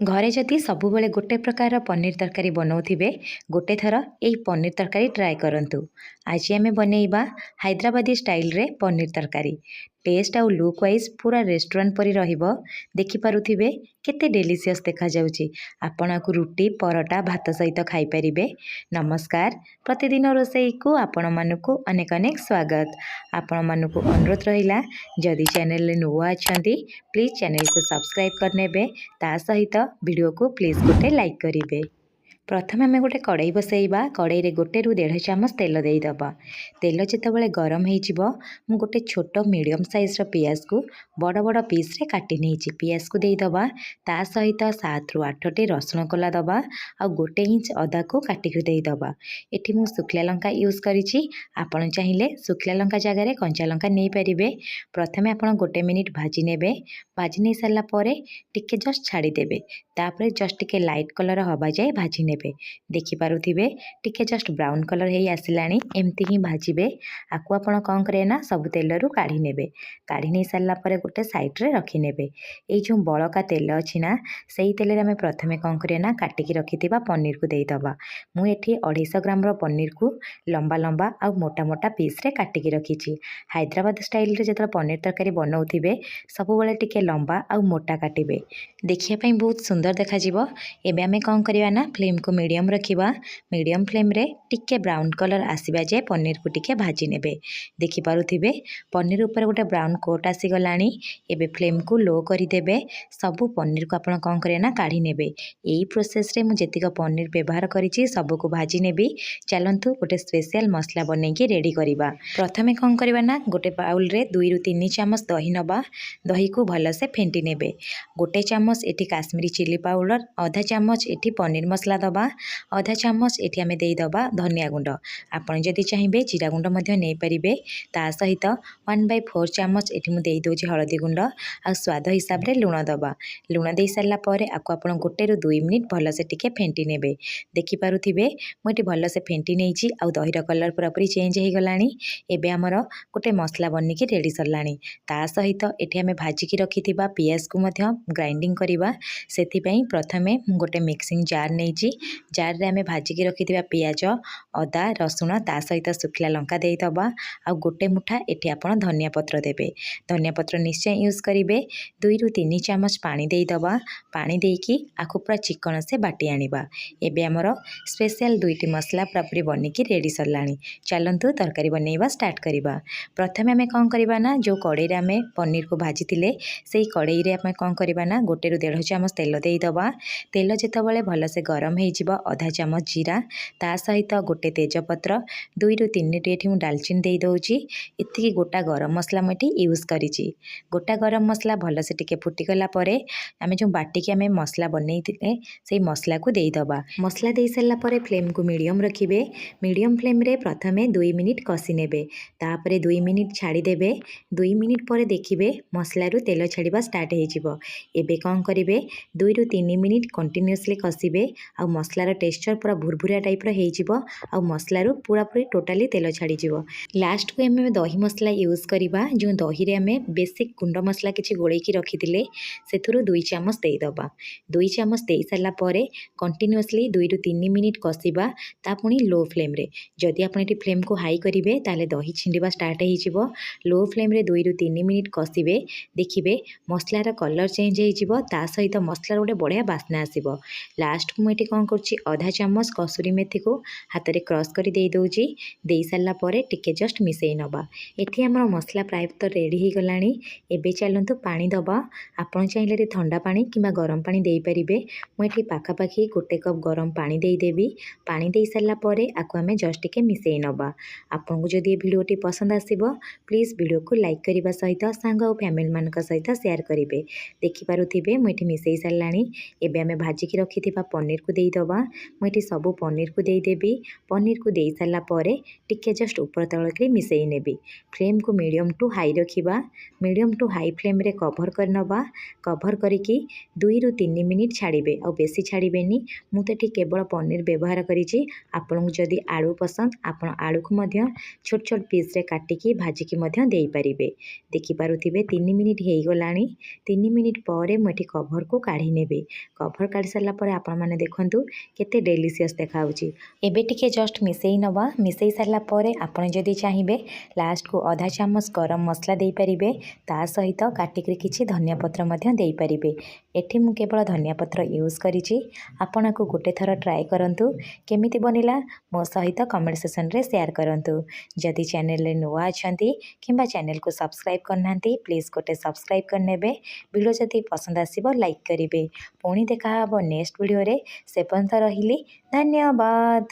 घरे जदि सबुबले गोटे प्रकार पनीर तरकारी बनाउथिबे गोटे थर यही पनीर तरकारी ट्राए करंतु। आज आमे बनैबा हैदराबादी स्टाइल रे पनीर तरकारी। टेस्ट आउ लुक वाइज पूरा रेस्टोरेंट परी रहिबो। देखि पारुथिबे केते डेलीशियस देखा जाउची। आपण आकु रुटी परोटा भात सहित खाई परिबे। नमस्कार, प्रतिदिन रोसई को आपण मानकु अनेक अनेक स्वागत। आपण मानकु अनुरोध रहिला जदि चैनल रे नुवा अछंती प्लीज चैनल को सब्सक्राइब करनेबे ता सहित वीडियो को प्लीज गोटे लाइक करिवे। प्रथम आम गोटे कड़ाई बसैबा। कड़ाई रे 1 ରୁ 1.5 चामच तेल देदबा। तेल जितेबाला गरम हो गोटे छोट मीडियम साइज पियाज को बड़ बड़ पीस रे काटी नहीं पियाज को देदबा। ता सहित 7 ରୁ 8 टी रसुण कोला दबा आ 1 इंच अदा को काटिक देदबा। एठी मु सुखला लंका यूज करिछि। आपण चाहिए सुखला लंका जगह रे कंचा लंका नहीं पारिबे। प्रथमे आपण 1 मिनिट भाजी नेबे। भाजी नहीं सारा पर टिके जस्ट छाड़ी देबे। तापरे जस्ट टिके लाइट कलर हवा जाए भाजी नेबे। देखि पारुथिबे टिके जस्ट ब्राउन कलर हे आसिलानी। एमती ही भाजीबे। आकु आपण कोन करे ना सब तेल रु काढी नेबे। काढी नै सारला परे गोटे साइड रे रखी नेबे। एई जो बळका तेल अछि ना सेई तेल रे हमें प्रथमे कोन करे ना काटी की रखिथिबा पनीर को देई दबा। मु एठी 250 ग्राम रो पनीर को लंबा लंबा आ मोटा मोटा पीस रे काटी की रखिछि। हैदराबाद स्टाइल रे जतरा पनीर तरकारी बनाउथिबे सब बेले टिके लंबा आ मोटा काटिबे। देखिया पई बहुत सुंदर देखा जिवो। एबे हमें कोन करिवा ना फ्लेम को मीडियम रखिबा। मीडियम फ्लेम रे टिके ब्राउन कलर आसीबा जे पनीर को टिके भाजी नेबे। देखि पारुथिबे पनीर ऊपर गोटे ब्राउन कोट आसी गलानी। एबे फ्लेम को लो करि देबे। सब पनीर को आपण कोन करे ना काढी नेबे। एई प्रोसेस रे मु जेतिक पनीर व्यवहार करिछि सब को भाजी नेबी। चलंतु गोटे स्पेशल मसला बनै के रेडी करिबा। प्रथमे कोन करिवा ना गोटे बाउल रे 2 ରୁ 3 चामच दही नबा। दही को भल से फेंटी नेबे। गोटे चामच एठी काश्मीरी चिली पाउडर, आधा चामच एठी पनीर मसला दबा, आधा चामच एठी हमें देई दबा धनिया गुंड। आपण जदि चाहिए जीरा गुंड मध्य नै परिबे। ता सहित 1/4 चामच एठी मु देई दोछि हळदी गुंड आ स्वाद हिसाब रे लूण दबा। लूण देई सारला परे आकु आपण 1 ରୁ 2 मिनिट भल से टिके फेंटी नेबे। देखि पारुथिबे मु एठी भल से फेंटी नेछि आ दहीर कलर पूरा पूरी चेंज हे गलानी। एबे हमर गोटे मसला बनि के रेडी सरलानी। ता सहित एठी हमें भाजी की रखिथिबा पियाज को मध्य ग्राइंडिंग करिबा। सेथि पई प्रथमे गोटे मिक्सिंग जार नेछि। जार रे हमें भाजी की रखिथिबा पियाज, अदा, रसुण ता सहित सुखला लंका देई दबा आ गोटे मुठा एठी आपण धनिया पत्र देबे। धनिया पत्र निश्चय यूज करिवे। 2 ରୁ 3 चामच पानी देई दबा। पानी देकी आखु पूरा चिकन से बाटी आनिबा। एबे हमर स्पेशल 2टी मसला पूरा पूरी बनि की रेडी सरलानी। चलंतु तरकारी बनैबा स्टार्ट करिबा। प्रथमे हमें कोन करिबा ना जो कड़ाई रे हमें पनीर को भाजी थिले सेई कड़ाई रे हमें कोन करिबा ना 1 ରୁ 1.5 चामच तेल देई दबा। तेल जेतबेले भल से गरम हे जिवो आधा चामच जीरा ता सहित गोटे तेजपत्र 2 ରୁ 3 टी एठी मु दालचीनी देई दउची। इतिकी गोटा गरम मसला मु एठी यूज करिछि। गोटा गरम मसला भल से टिके फुटी गला परे हमें जो बाटी के हमें मसला बनै थिले सेई मसला को देई दबा। मसला देई सरला परे फ्लेम को मीडियम रखिबे। मीडियम फ्लेम रे प्रथमे 2 मिनिट कसी नेबे। तापरे 2 मिनिट छाड़ी देबे। 2 मिनिट परे देखिबे मसला रु तेल छाड़ीबा स्टार्ट हे जिवो। एबे कोन करिवे 2 ରୁ 3 मिनिट कंटिन्यूअसली कसिबे आ मसलार टेक्सचर पूरा भुरभुरिया टाइप रो हे जिवो आ मसला रु पूरा पूरी टोटाली तेल छाड़ी जिवो। लास्ट को हमें दही मसला यूज करिबा। जो दही रे हमें बेसिक गुंड मसला किछि गोळै की रखिथिले सेथुरु 2 चामच देई दबा। 2 चामच देई सारला परे कंटिन्यूअसली 2 ରୁ 3 मिनिट कसिबा। ता पुनी लो फ्लेम रे। जदि आपण एटी फ्लेम को हाई करिवे ताले दही छिंडीबा स्टार्ट हे जिवो। लो फ्लेम रे 2 ରୁ 3 मिनिट कसिबे। देखिबे मसलार कलर चेंज हे जिवो ता सहित मसलार गोटे बढ़िया बास्ना आसीबो। लास्ट को मुझे कौन कर आधा चामच कसुरी मेथी को हाथ में क्रश कर दे दूची। दे सारा पर टिके जस्ट मिसई नवा। एठी हमर मसला प्राय तो रेडी हो गलानी। एबे चलंतु पानी दबा। आपण चाहिए ठंडा पानी किंबा गरम पानी दे परिबे। मुझे पाखापाखि 1 कप गरम पानी दे देबी। पानी दे सारा पर आकु हमें जस्ट टिके मिसई नवा। आपन को जदि वीडियोटी पसंद आसीबो प्लीज वीडियो को लाइक करबा सहित सांग और फैमिली मान सहित शेयर करिवे। देखि पारुथिबे मुझे मिसई सारलानी। एबे हमें भाजी की रखिथिबा पनीर को देई देदेबा मुझे सबू पनीर को देदेवी। पनीर को दे सारा पर टिके जस्ट ऊपर तल कर मिसई नेबी। फ्लेम को मीडियम टू हाई रखा। मीडियम टू हाई फ्लेम रे कभर कर नवा। कभर करिकी 2 ରୁ 3 मिनिट छाड़े आ बेसी छाड़बेनी। मुझे केवल पनीर व्यवहार करी। आपन जदि आलू पसंद आपण आलू को मध्य छोट छोट पीस रे काटिकी भाजिकी मध्य देई परिबे। देखि पारुथिबे 3 मिनिट हो गलानी। 3 मिनिट पर मुझे कभर को काढ़ी नेबे। कभर काढ़ी सारा पर आपण माने देखंतु केते डेलीशियस देखाउची। एबे टिके जस्ट मिसई नवा। मिसई सारा पर आपण जदि चाहिए लास्ट को आधा चामच गरम मसला दे परिबे। ता सहित काटिक किछि धनिया पत्र मध्य दे परिबे। एठी मु केवल धनिया पत्र यूज करिछि। आपण को गोटे थर ट्राए करंतु केमिति बनिला मो सहित कमेंट सेक्शन रे शेयर करंतु। जदि चैनल रे नुआ अछंती किंबा चैनल को सब्सक्राइब करनांती प्लीज गोटे सब्सक्राइब करनेबे। वीडियो जदि पसंद आसीबो लाइक करिवे। पुणी देखा हबो नेक्स्ट वीडियो रे। से पर्यंत रहिली धन्यवाद।